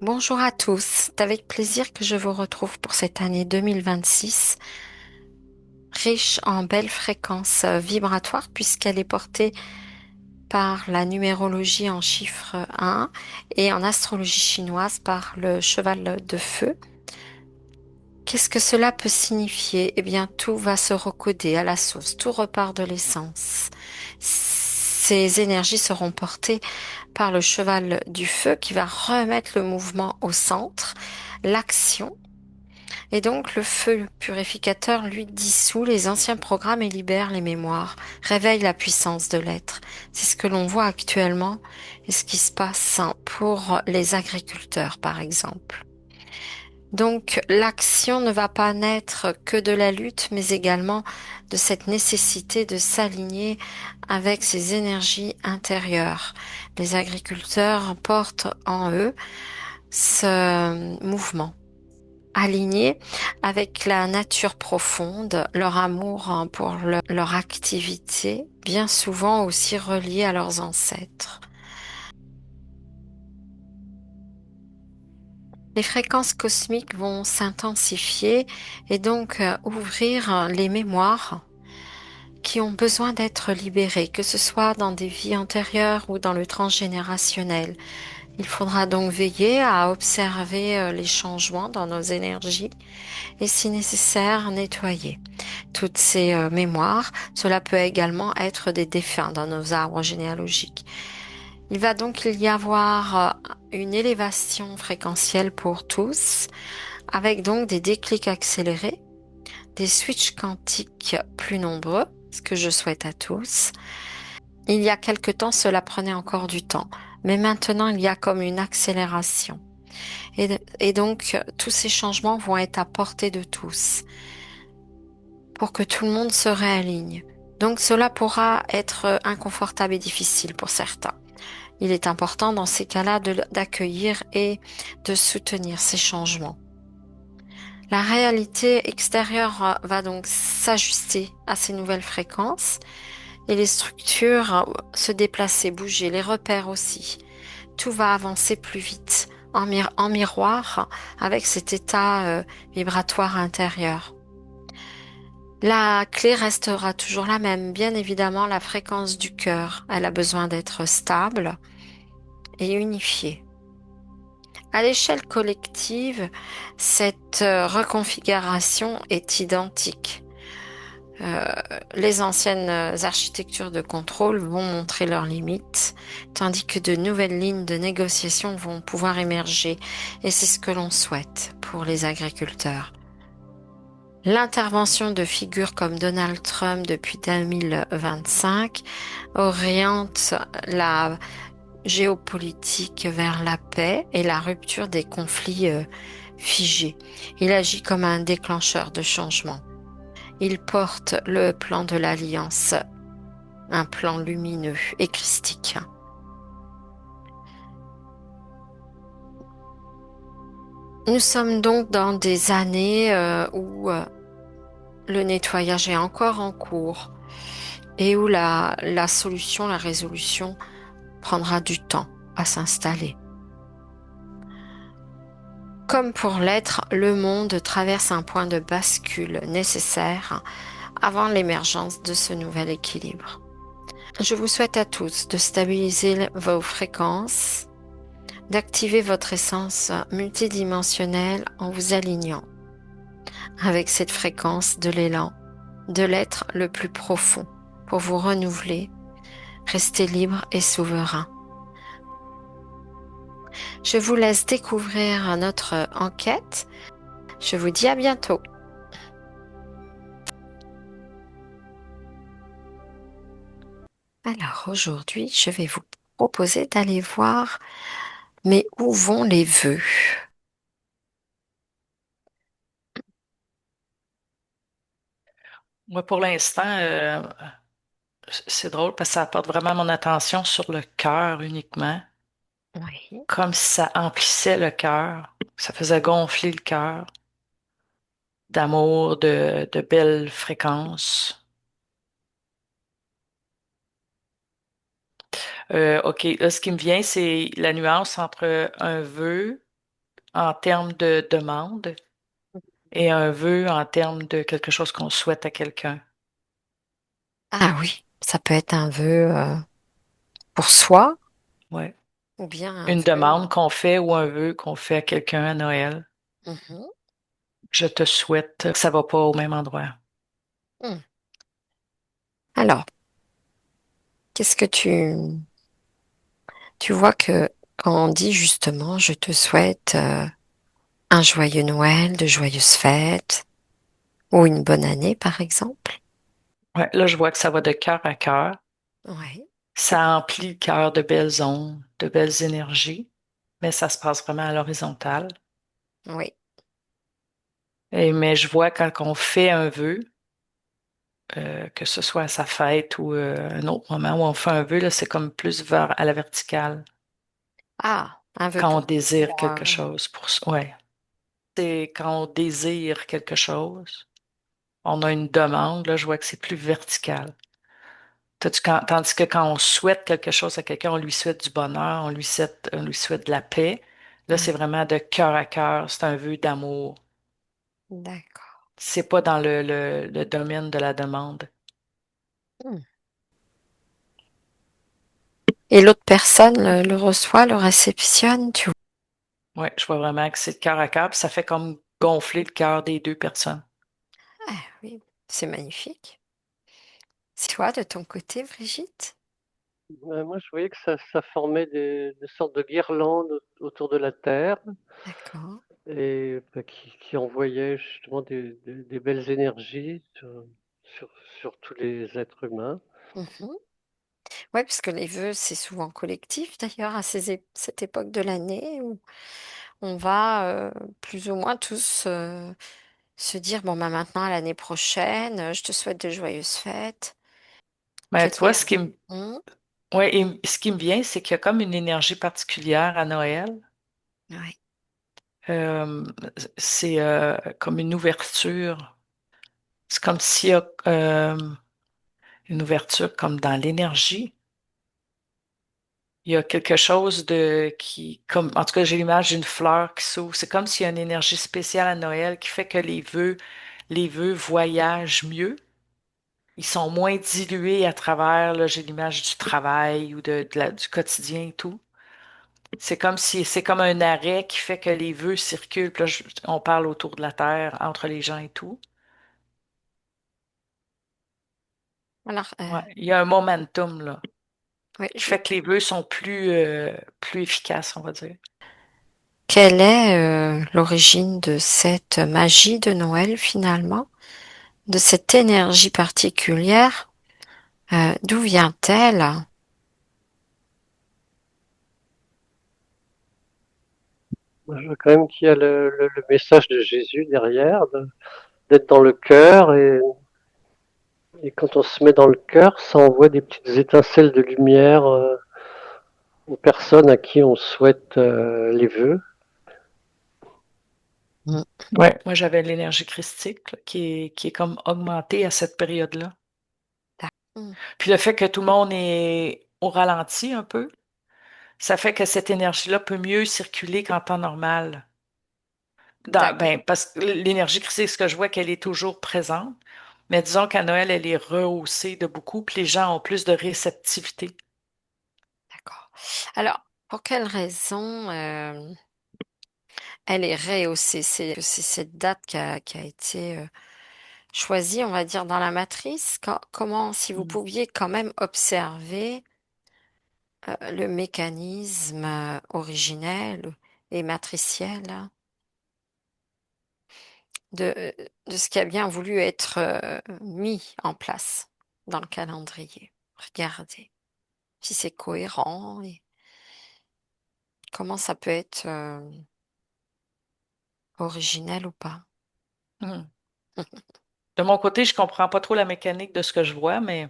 Bonjour à tous, c'est avec plaisir que je vous retrouve pour cette année 2026, riche en belles fréquences vibratoires puisqu'elle est portée par la numérologie en chiffre 1 et en astrologie chinoise par le cheval de feu. Qu'est-ce que cela peut signifier? Eh bien, tout va se recoder à la source, tout repart de l'essence. Ces énergies seront portées par le cheval du feu qui va remettre le mouvement au centre, l'action. Et donc, le feu purificateur, lui, dissout les anciens programmes et libère les mémoires, réveille la puissance de l'être. C'est ce que l'on voit actuellement et ce qui se passe pour les agriculteurs, par exemple. Donc, l'action ne va pas naître que de la lutte, mais également de cette nécessité de s'aligner avec ces énergies intérieures. Les agriculteurs portent en eux ce mouvement alignés avec la nature profonde, leur amour pour leur activité, bien souvent aussi relié à leurs ancêtres. Les fréquences cosmiques vont s'intensifier et donc ouvrir les mémoires qui ont besoin d'être libérées, que ce soit dans des vies antérieures ou dans le transgénérationnel. Il faudra donc veiller à observer les changements dans nos énergies et si nécessaire nettoyer toutes ces mémoires. Cela peut également être des défunts dans nos arbres généalogiques. Il va donc y avoir une élévation fréquentielle pour tous, avec donc des déclics accélérés, des switches quantiques plus nombreux, ce que je souhaite à tous. Il y a quelque temps, cela prenait encore du temps, mais maintenant il y a comme une accélération. Et donc, tous ces changements vont être à portée de tous pour que tout le monde se réaligne. Donc cela pourra être inconfortable et difficile pour certains. Il est important dans ces cas-là d'accueillir et de soutenir ces changements. La réalité extérieure va donc s'ajuster à ces nouvelles fréquences et les structures se déplacer, bouger, les repères aussi. Tout va avancer plus vite en miroir avec cet état vibratoire intérieur. La clé restera toujours la même, bien évidemment, la fréquence du cœur. Elle a besoin d'être stable et unifiée. À l'échelle collective, cette reconfiguration est identique. Euh, les anciennes architectures de contrôle vont montrer leurs limites, tandis que de nouvelles lignes de négociation vont pouvoir émerger, et c'est ce que l'on souhaite pour les agriculteurs. L'intervention de figures comme Donald Trump depuis 2025 oriente la géopolitique vers la paix et la rupture des conflits figés. Il agit comme un déclencheur de changement. Il porte le plan de l'Alliance, un plan lumineux et christique. Nous sommes donc dans des années où le nettoyage est encore en cours et où la solution, la résolution prendra du temps à s'installer. Comme pour l'être, le monde traverse un point de bascule nécessaire avant l'émergence de ce nouvel équilibre. Je vous souhaite à tous de stabiliser vos fréquences, d'activer votre essence multidimensionnelle en vous alignant avec cette fréquence de l'élan, de l'être le plus profond pour vous renouveler, rester libre et souverain. Je vous laisse découvrir notre enquête. Je vous dis à bientôt. Alors aujourd'hui, je vais vous proposer d'aller voir, mais où vont les vœux? Moi, pour l'instant, c'est drôle parce que ça apporte vraiment mon attention sur le cœur uniquement, Oui. comme si ça emplissait le cœur, ça faisait gonfler le cœur d'amour, de belles fréquences. OK, là, ce qui me vient, c'est la nuance entre un vœu en termes de demande et un vœu en termes de quelque chose qu'on souhaite à quelqu'un. Ah oui, ça peut être un vœu pour soi Ouais. ou bien un Une vœu. demande qu'on fait ou un vœu qu'on fait à quelqu'un à Noël. Mhm. Je te souhaite que ça va pas au même endroit. Hmm. Alors, qu'est-ce que tu vois que quand on dit justement je te souhaite un joyeux Noël, de joyeuses fêtes ou une bonne année par exemple? Ouais, là, je vois que ça va de cœur à cœur. Oui, Ça emplit le cœur de belles ondes, de belles énergies, mais ça se passe vraiment à l'horizontale. oui. Mais je vois quand on fait un vœu, que ce soit à sa fête ou un autre moment où on fait un vœu, là, c'est comme plus vers à la verticale. Ah, un vœu Quand on pour désire quelque toi. chose ouais. C'est quand on désire quelque chose, on a une demande, là, je vois que c'est plus vertical. Tandis que quand on souhaite quelque chose à quelqu'un, on lui souhaite du bonheur, on lui souhaite de la paix. Là, c'est Oui, vraiment de cœur à cœur, c'est un vœu d'amour. d'accord. C'est pas dans le domaine de la demande. Hmm. Et l'autre personne le reçoit, le réceptionne, tu vois. Ouais, je vois vraiment que c'est de cœur à cœur, puis ça fait comme gonfler le cœur des deux personnes. Ah oui, c'est magnifique. C'est toi de ton côté, Brigitte? Moi, je voyais que ça formait des sortes de guirlandes autour de la Terre D'accord. et bah, qui envoyaient justement des belles énergies sur, sur tous les êtres humains. Mhm. Ouais, parce que les vœux, c'est souvent collectif d'ailleurs à cette époque de l'année où on va plus ou moins tous se dire, bon, bah, maintenant à l'année prochaine, je te souhaite de joyeuses fêtes. Mais Quel tu vois, est... Hmm. ce qui me vient, c'est qu'il y a comme une énergie particulière à Noël. Ouais. Euh, c'est comme une ouverture. C'est comme s'il y a une ouverture comme dans l'énergie. Il y a quelque chose de qui, comme en tout cas, j'ai l'image d'une fleur qui s'ouvre. C'est comme s'il y a une énergie spéciale à Noël qui fait que les vœux voyagent mieux. Ils sont moins dilués à travers, là, j'ai l'image du travail ou du quotidien et tout. C'est comme si c'est comme un arrêt qui fait que les vœux circulent. Puis là, on parle autour de la Terre, entre les gens et tout. Alors, Ouais, il y a un momentum là, ouais, qui fait que les vœux sont plus efficaces, on va dire. quelle est l'origine de cette magie de Noël finalement, de cette énergie particulière? D'où vient-elle? Moi, je vois quand même qu'il y a le message de Jésus derrière, d'être dans le cœur et quand on se met dans le cœur, ça envoie des petites étincelles de lumière aux personnes à qui on souhaite les vœux. Mm. Ouais, moi j'avais l'énergie christique là, qui est comme augmentée à cette période-là. Mm. Puis le fait que tout le monde est au ralenti un peu, ça fait que cette énergie-là peut mieux circuler qu'en temps normal. D'accord. Ben, parce que l'énergie christique, ce que je vois qu'elle est toujours présente, mais disons qu'à Noël, elle est rehaussée de beaucoup, puis les gens ont plus de réceptivité. D'accord. Alors, pour quelle raison elle est rehaussée? C'est cette date qui a été choisie, on va dire, dans la matrice. Comment, si vous Mm. pouviez quand même observer le mécanisme originel et matriciel hein, de, de ce qui a bien voulu être mis en place dans le calendrier. Regardez si c'est cohérent et comment ça peut être originel ou pas. Mm. De mon côté, je comprends pas trop la mécanique de ce que je vois, mais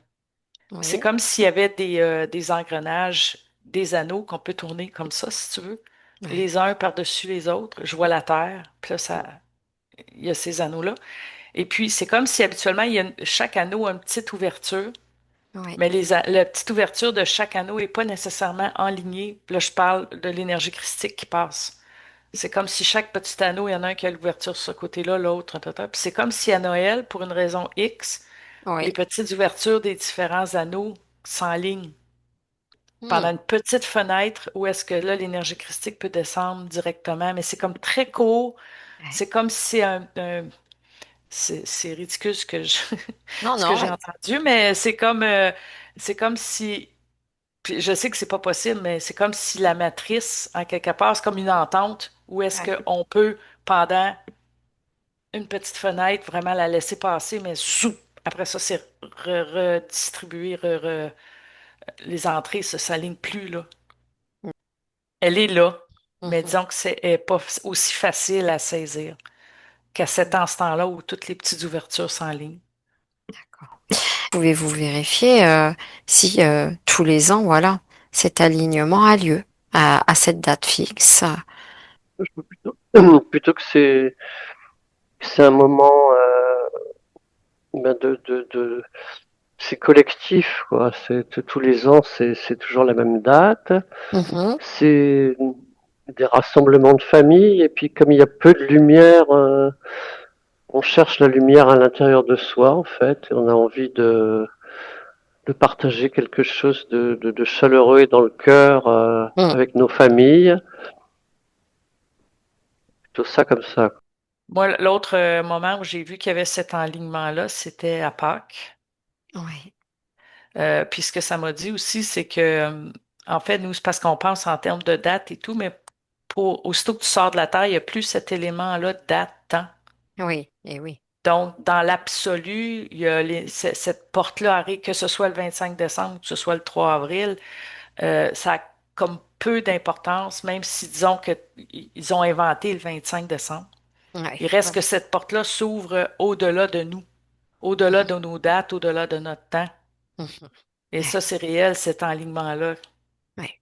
c'est Oui, comme s'il y avait des engrenages, des anneaux qu'on peut tourner comme ça, si tu veux, oui, les uns par-dessus les autres. Je vois la Terre, puis là, il y a ces anneaux-là. Et puis, c'est comme si habituellement, chaque anneau a une petite ouverture, oui. mais la petite ouverture de chaque anneau n'est pas nécessairement en lignée. Là, je parle de l'énergie christique qui passe. C'est comme si chaque petit anneau, il y en a un qui a l'ouverture sur ce côté-là, l'autre, puis c'est comme si à Noël, pour une raison X, les Oui. petites ouvertures des différents anneaux s'enlignent Hmm. pendant une petite fenêtre où est-ce que là, l'énergie christique peut descendre directement, mais c'est comme très court. Ouais. C'est comme si c'est ridicule Non, ce que non, j'ai entendu, mais c'est comme si, puis je sais que c'est pas possible, mais c'est comme si la matrice, en quelque part, c'est comme une entente où est-ce ouais. qu'on peut, pendant une petite fenêtre, vraiment la laisser passer, mais zou! Après ça, c'est redistribué, les entrées, ça s'aligne plus, là. Elle est là, mais Mhm. disons que c'est elle est pas aussi facile à saisir qu'à cet instant-là où toutes les petites ouvertures s'enlignent. D'accord. Pouvez-vous vérifier si tous les ans, voilà, cet alignement a lieu à cette date fixe? Je peux plutôt que c'est un moment ben c'est collectif, quoi. Tous les ans, c'est toujours la même date. Mhm. C'est des rassemblements de famille, et puis comme il y a peu de lumière, on cherche la lumière à l'intérieur de soi, en fait, et on a envie de partager quelque chose de chaleureux et dans le cœur Mm. avec nos familles. Tout ça comme ça. Moi, l'autre moment où j'ai vu qu'il y avait cet enlignement-là, c'était à Pâques. Oui, Puis ce que ça m'a dit aussi, c'est que, en fait, nous, c'est parce qu'on pense en termes de date et tout, mais aussitôt que tu sors de la Terre, il n'y a plus cet élément-là, date, temps. oui, et oui. Donc, dans l'absolu, il y a cette porte-là arrive, que ce soit le 25 décembre ou que ce soit le 3 avril, ça a comme peu d'importance, même si disons qu'ils ont inventé le 25 décembre. Ouais, Il reste ouais. que cette porte-là s'ouvre au-delà de nous, au-delà Mhm. de nos dates, au-delà de notre temps. Mhm. Et Ouais, ça, c'est réel, cet enlignement-là. ouais.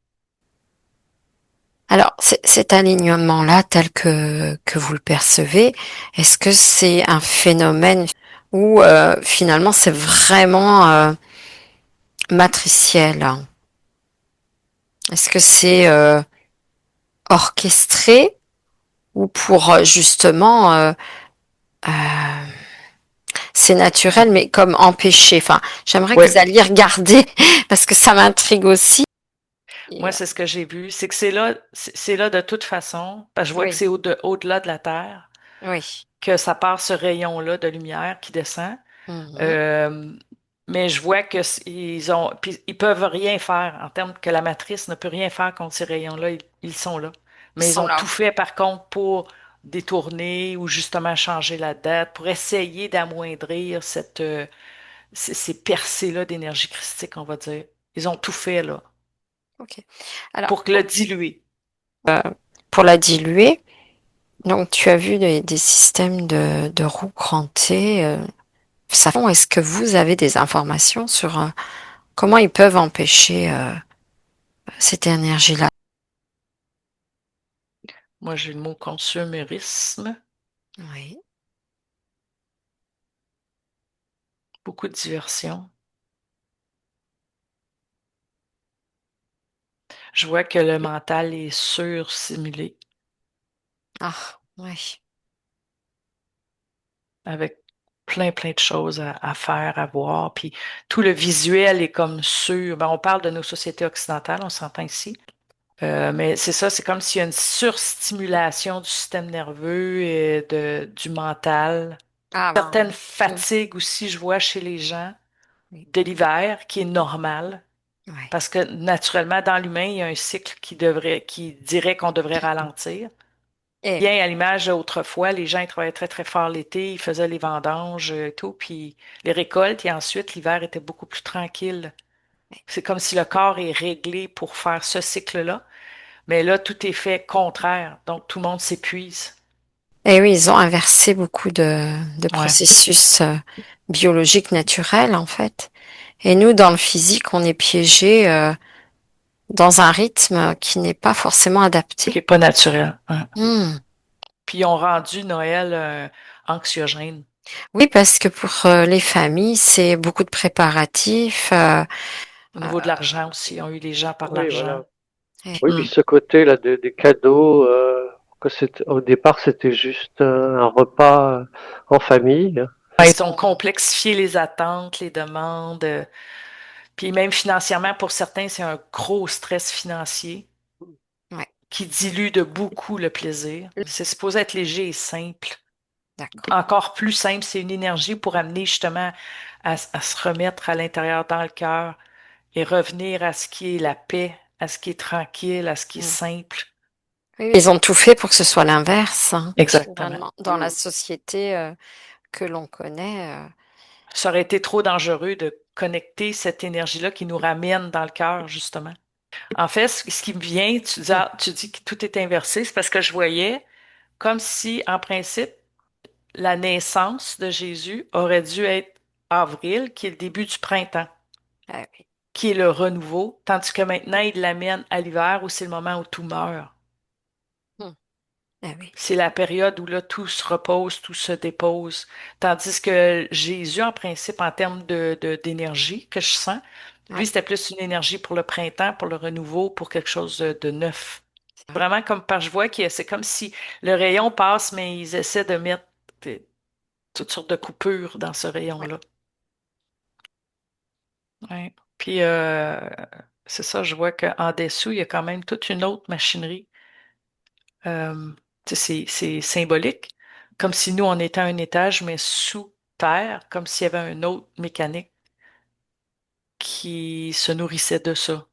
Alors, cet alignement-là, tel que vous le percevez, est-ce que c'est un phénomène où finalement c'est vraiment matriciel? Est-ce que c'est orchestré ou pour justement euh, c'est naturel mais comme empêché? Enfin, j'aimerais que Oui, vous alliez regarder parce que ça m'intrigue aussi. Et, moi, c'est ce que j'ai vu. C'est que c'est là de toute façon, parce que je vois que oui, c'est au-delà de la Terre, oui. que ça part ce rayon-là de lumière qui descend. Mhm. Euh, mais je vois que puis ils peuvent rien faire en termes que la matrice ne peut rien faire contre ces rayons-là. Ils sont là. Ils Mais ils sont ont là. tout fait par contre pour détourner ou justement changer la date, pour essayer d'amoindrir ces percées-là d'énergie christique, on va dire. Ils ont tout fait là Ok. Alors, pour le diluer. pour la diluer, donc tu as vu des systèmes de roues crantées. Est-ce que vous avez des informations sur comment ils peuvent empêcher cette énergie-là? Moi, j'ai le mot consumérisme, Oui. beaucoup de diversion. Je vois que le mental est surstimulé Ah, oui. avec plein de choses à faire, à voir. Puis tout le visuel est comme sur. Ben, on parle de nos sociétés occidentales, on s'entend ici. Mais c'est ça, c'est comme s'il y a une surstimulation du système nerveux et du mental. Ah ben, Certaines mm, fatigues aussi, je vois chez les gens oui. de l'hiver, qui est normal. Ouais. Parce que naturellement, dans l'humain, il y a un cycle qui dirait qu'on devrait ralentir. Et Bien à l'image autrefois, les gens ils travaillaient très fort l'été, ils faisaient les vendanges et tout, puis les récoltes, et ensuite l'hiver était beaucoup plus tranquille. C'est comme si le corps est réglé pour faire ce cycle-là, mais là, tout est fait contraire, donc tout le monde s'épuise. et oui, ils ont inversé beaucoup de Ouais. processus biologiques naturels, en fait. Et nous, dans le physique, on est piégé dans un rythme qui n'est pas forcément Qui adapté. est pas naturel. Ouais. Hmm. Puis ils ont rendu Noël anxiogène. Oui, parce que pour les familles, c'est beaucoup de préparatifs. Au Euh, niveau de l'argent aussi, ils ont eu les gens par Oui, l'argent. voilà. et- Oui, puis Hmm. ce côté-là des cadeaux, Au départ, c'était juste un repas en famille. Ils ont complexifié les attentes, les demandes. Puis même financièrement, pour certains, c'est un gros stress financier Ouais, qui dilue de beaucoup le plaisir. C'est supposé être léger et simple. d'accord. Encore plus simple, c'est une énergie pour amener justement à se remettre à l'intérieur dans le cœur et revenir à ce qui est la paix, à ce qui est tranquille, à ce qui est Mm. simple. Oui, ils ont tout fait pour que ce soit l'inverse, hein, Exactement. finalement, dans la société que l'on connaît. Ça aurait été trop dangereux de connecter cette énergie-là qui nous ramène dans le cœur, justement. En fait, ce qui me vient, tu dis que tout est inversé, c'est parce que je voyais comme si, en principe, la naissance de Jésus aurait dû être avril, qui est le début du printemps, Ah oui. qui est le renouveau, tandis que maintenant, il l'amène à l'hiver où c'est le moment où tout meurt. Mm. Ah oui. C'est la période où là, tout se repose, tout se dépose. Tandis que Jésus, en principe, en termes d'énergie que je sens, lui, Ouais, c'était plus une énergie pour le printemps, pour le renouveau, pour quelque chose de neuf. c'est vrai. Vraiment comme par je vois que c'est comme si le rayon passe, mais ils essaient de mettre toutes sortes de coupures dans ce Ouais. rayon-là. Ouais. Puis c'est ça, je vois qu'en dessous, il y a quand même toute une autre machinerie. Tu sais, c'est symbolique, comme si nous, on était à un étage, mais sous terre, comme s'il y avait un autre mécanique qui se nourrissait de ça,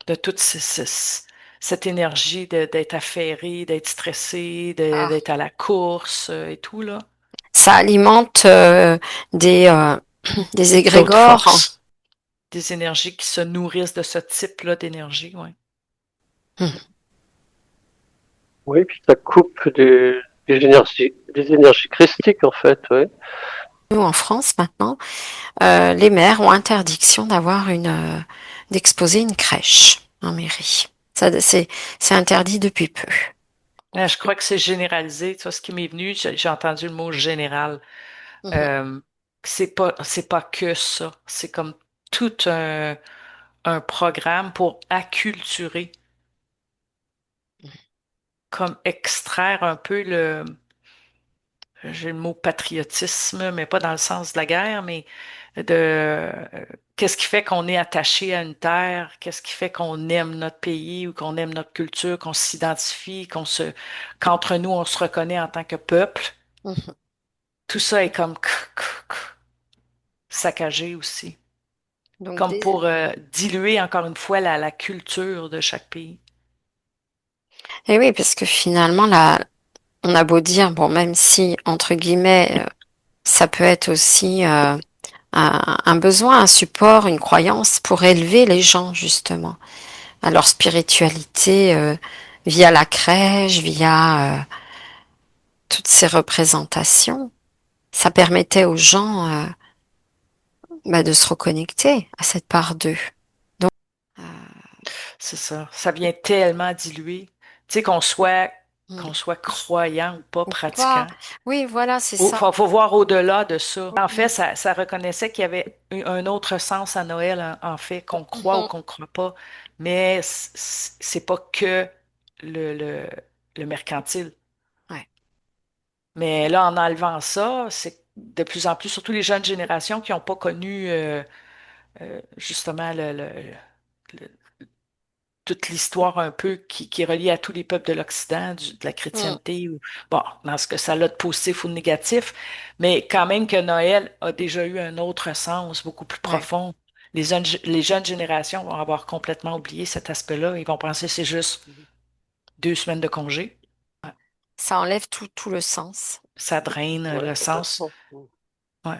de toute cette énergie d'être affairé, d'être stressé, Ah. d'être à la course et tout, là. Ça alimente des, des D'autres égrégores. forces, des énergies qui se nourrissent de ce type-là d'énergie, ouais. Mm. Oui, puis ça coupe des énergies christiques en fait, ouais. Nous, en France, maintenant, les maires ont interdiction d'avoir d'exposer une crèche en mairie. Ça, c'est interdit depuis peu. Je crois que c'est généralisé. Tu vois, ce qui m'est venu, j'ai entendu le mot général. Mhm. Euh, c'est pas que ça. C'est comme tout un programme pour acculturer, comme extraire un peu j'ai le mot patriotisme, mais pas dans le sens de la guerre, mais qu'est-ce qui fait qu'on est attaché à une terre, qu'est-ce qui fait qu'on aime notre pays ou qu'on aime notre culture, qu'on s'identifie, qu'entre nous on se reconnaît en tant que peuple. Mhm. Tout ça est comme saccagé aussi. Donc, Comme pour diluer encore une fois la culture de chaque pays. et oui, parce que finalement, là, on a beau dire, bon, même si, entre guillemets, ça peut être aussi un besoin, un support, une croyance pour élever les gens, justement, à leur spiritualité, via la crèche, via toutes ces représentations. Ça permettait aux gens bah, de se reconnecter à cette part d'eux. Donc, euh, C'est ça. Ça vient tellement diluer. Tu sais, hmm. qu'on soit croyant ou pas Ou pas. pratiquant. Oui, voilà, c'est Il ça. faut voir au-delà de ça. En fait, Mhm. ça reconnaissait qu'il y avait un autre sens à Noël, en fait, qu'on croit ou Mhm. qu'on croit pas. Mais c'est pas que le, le, le mercantile. Ouais. Mais là, en enlevant ça, c'est de plus en plus, surtout les jeunes générations qui n'ont pas connu justement le- toute l'histoire un peu qui est reliée à tous les peuples de l'Occident, de la Mm. chrétienté, ou bon, dans ce que ça a de positif ou de négatif, mais quand même que Noël a déjà eu un autre sens beaucoup plus Ouais. profond. Les jeunes générations vont avoir complètement oublié cet aspect-là. Ils vont penser que c'est juste 2 semaines de congé. Ça enlève tout le sens. Ça draine Ouais, le sens, complètement. ouais,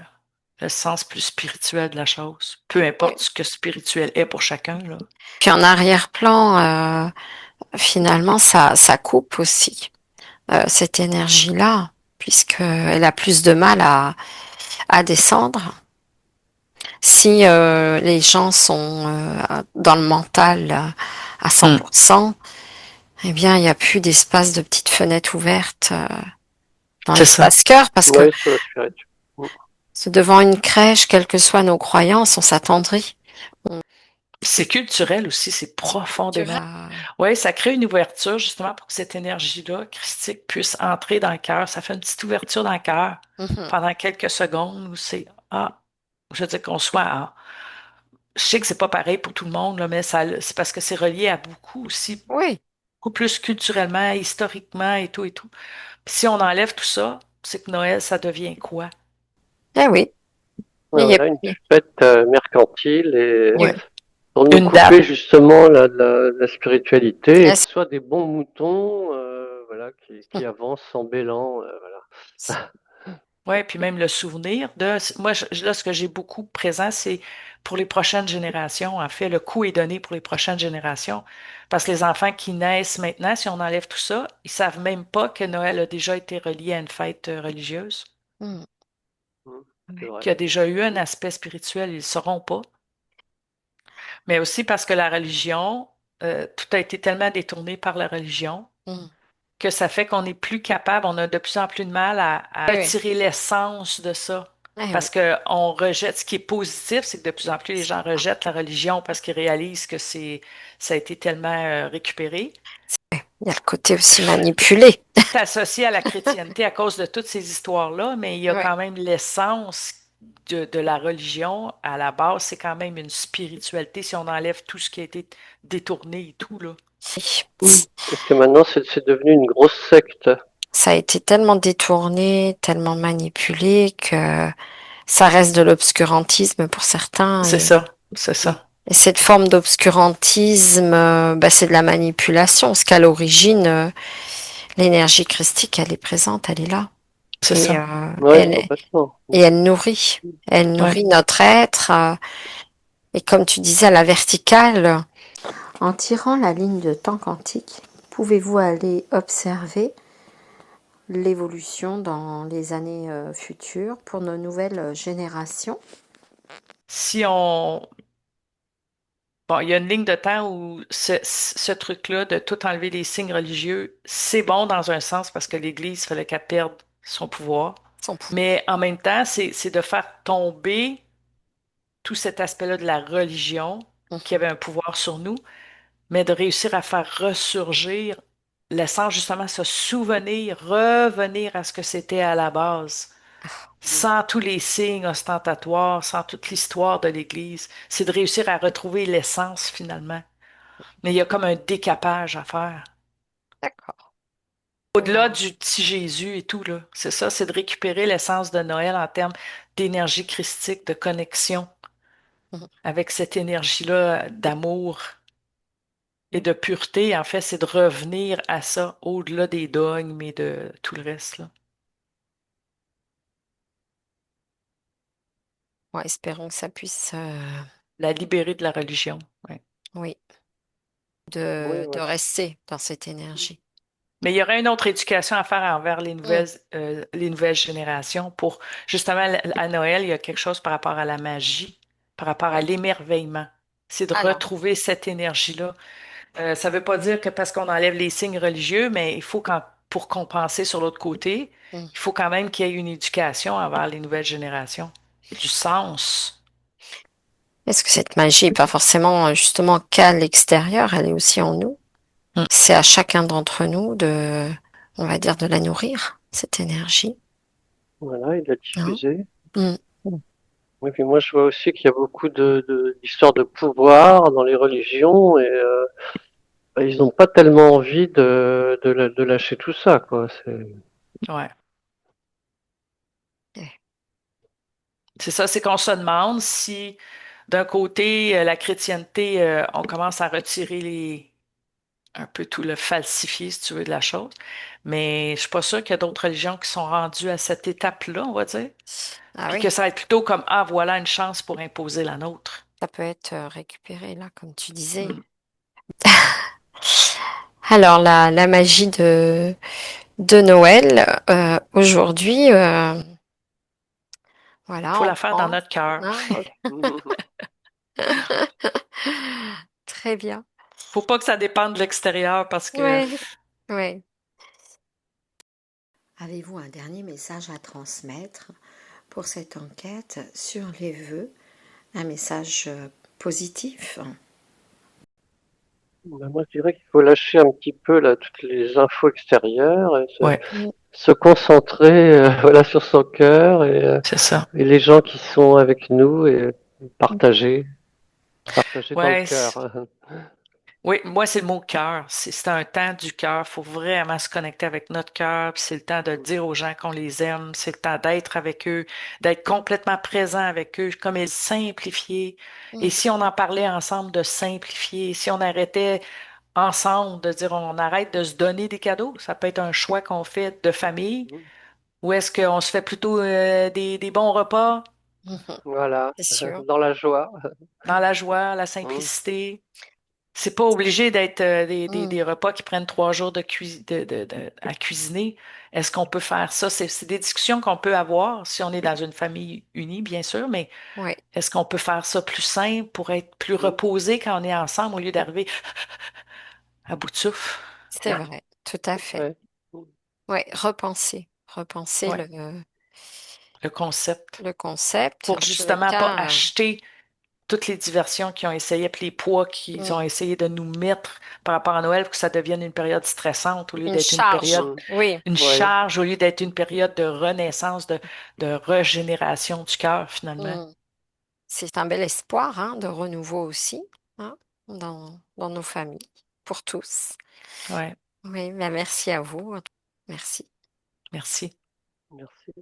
le sens plus spirituel de la chose. Peu Oui. importe ce que spirituel est pour chacun, là. Puis en arrière-plan, finalement, ça coupe aussi cette énergie-là, puisqu'elle a plus de mal à descendre. Si les gens sont dans le mental à Hmm. 100%, eh bien, il n'y a plus d'espace de petites fenêtres ouvertes dans C'est ça. l'espace cœur, parce que Ouais, sur la spiritualité. devant une crèche, quelles que soient nos croyances, on s'attendrit. C'est culturel aussi, c'est profondément. Culturel. Oui, ça crée une ouverture justement pour que cette énergie-là, christique, puisse entrer dans le cœur. Ça fait une petite ouverture dans le cœur Mhm. pendant quelques secondes où c'est je veux dire qu'on soit je sais que c'est pas pareil pour tout le monde, là, mais c'est parce que c'est relié à beaucoup aussi, Oui, beaucoup plus culturellement, historiquement et tout et tout. Puis si on enlève tout ça, c'est que Noël, ça devient quoi? eh oui. Ouais, Il y a- voilà, une fête mercantile et il y Ouais. a- pour nous Une date. couper justement la spiritualité et que est-ce- ce soit des bons moutons voilà, qui avancent en bêlant. Voilà. Ouais, puis même le souvenir de. Moi, là, ce que j'ai beaucoup présent, c'est pour les prochaines générations. En fait, le coup est donné pour les prochaines générations. Parce que les enfants qui naissent maintenant, si on enlève tout ça, ils savent même pas que Noël a déjà été relié à une fête religieuse, Hmm. Mm, c'est vrai. qu'il y a déjà eu un aspect spirituel, ils ne le sauront pas. Mais aussi parce que la religion, tout a été tellement détourné par la religion Hmm. que ça fait qu'on n'est plus capable, on a de plus en plus de mal à Oui, oui. retirer l'essence de ça. Eh oui. Parce que on rejette, ce qui est positif, c'est que de plus en plus les gens rejettent la religion parce qu'ils réalisent que ça a été tellement récupéré. Il y a le côté aussi manipulé. C'est associé à la chrétienté à cause de toutes ces histoires-là, mais il y a Ouais. quand même l'essence de la religion. À la base, c'est quand même une spiritualité si on enlève tout ce qui a été détourné et tout, là. Mm. Parce que maintenant, c'est devenu une grosse secte. Ça a été tellement détourné, tellement manipulé que ça reste de l'obscurantisme pour certains. C'est ça, c'est ça, Et cette forme d'obscurantisme, bah, c'est de la manipulation, parce qu'à l'origine, l'énergie christique, elle est présente, elle est là. c'est Et, ça. Ouais, complètement. et elle nourrit. Elle Ouais. nourrit notre être. Et comme tu disais, à la verticale, en tirant la ligne de temps quantique, pouvez-vous aller observer l'évolution dans les années futures pour nos nouvelles générations? Si on, Bon, il y a une ligne de temps où ce truc-là de tout enlever les signes religieux, c'est bon dans un sens parce que l'Église, il fallait qu'elle perde son pouvoir. Son pouvoir. Mais en même temps, c'est de faire tomber tout cet aspect-là de la religion qui avait un pouvoir sur nous, mais de réussir à faire ressurgir l'essence, justement, se souvenir, revenir à ce que c'était à la base, sans tous les signes ostentatoires, sans toute l'histoire de l'Église. C'est de réussir à retrouver l'essence finalement. Mais il y a comme un décapage à faire. D'accord. Au-delà du petit Jésus et tout, là. C'est ça, c'est de récupérer l'essence de Noël en termes d'énergie christique, de connexion avec cette énergie-là d'amour et de pureté. En fait, c'est de revenir à ça au-delà des dogmes et de tout le reste, là. Ouais, espérons que ça puisse, La libérer de la religion. Ouais. oui, Oui, de ouais. rester dans cette énergie. Mais il y aurait une autre éducation à faire envers Mm. les nouvelles générations pour, justement, à Noël, il y a quelque chose par rapport à la magie, par rapport à l'émerveillement. C'est de Alors, retrouver cette énergie-là. Ça ne veut pas dire que parce qu'on enlève les signes religieux, mais il faut pour compenser sur l'autre côté, mm. il faut quand même qu'il y ait une éducation envers les nouvelles générations. Du sens. Est-ce que cette magie n'est pas forcément justement qu'à l'extérieur, elle est aussi en nous? Mm. C'est à chacun d'entre nous de, on va dire, de la nourrir, cette énergie. Voilà, il l'a Hein. diffusé. Mm. Et puis moi, je vois aussi qu'il y a beaucoup d'histoires de pouvoir dans les religions et bah, ils n'ont pas tellement envie de lâcher tout ça, quoi. Ouais. Eh, C'est ça, c'est qu'on se demande si, d'un côté, la chrétienté, on commence à retirer un peu tout le falsifié, si tu veux, de la chose. Mais je suis pas sûre qu'il y a d'autres religions qui sont rendues à cette étape-là, on va dire. ah Puis oui, que ça va être plutôt comme, voilà une chance pour imposer la nôtre. ça peut être récupéré là, comme tu disais. Hmm. Alors la magie de Noël, aujourd'hui, voilà, Faut on la faire dans prend. notre cœur. Hein, très bien. Faut pas que ça dépende de l'extérieur parce que Ouais, ouais. Avez-vous un dernier message à transmettre pour cette enquête sur les vœux? Un message positif? Ben, moi, je dirais qu'il faut lâcher un petit peu là, toutes les infos extérieures et Ouais, Mm. se concentrer voilà, sur son cœur c'est ça. et les gens qui sont avec nous et partager, partager dans le Ouais, cœur. oui, moi, c'est le mot cœur. C'est un temps du cœur. Faut vraiment se connecter avec notre cœur. Puis c'est le temps de dire aux gens qu'on les aime. C'est le temps d'être avec eux, d'être complètement présent avec eux, comme ils simplifier. Et Mm. si on en parlait ensemble de simplifier, si on arrêtait ensemble de dire on arrête de se donner des cadeaux, ça peut être un choix qu'on fait de famille, ou est-ce qu'on se fait plutôt des bons repas Mhm. Voilà, C'est sûr. dans la joie. dans la joie, la simplicité? C'est pas obligé d'être Mm. des repas qui prennent 3 jours à cuisiner. Est-ce qu'on peut faire ça? C'est des discussions qu'on peut avoir si on est dans une famille unie, bien sûr, mais Oui, est-ce qu'on peut faire ça plus simple pour être plus reposé quand on est ensemble au lieu d'arriver à bout de souffle? c'est vrai, tout à fait. Ouais. Oui, repenser Ouais, le concept. le concept. Pour En tous les justement pas cas, acheter toutes les diversions qu'ils ont essayé, puis les poids qu'ils mm, ont essayé de nous mettre par rapport à Noël pour que ça devienne une période stressante au lieu une d'être une charge. période, Oui, une Ouais. charge, au lieu d'être une période de renaissance, de régénération du cœur, finalement. mm. C'est un bel espoir, hein, de renouveau aussi, hein, dans nos familles, pour tous. Ouais, Oui, mais merci à vous. Merci. merci. Merci.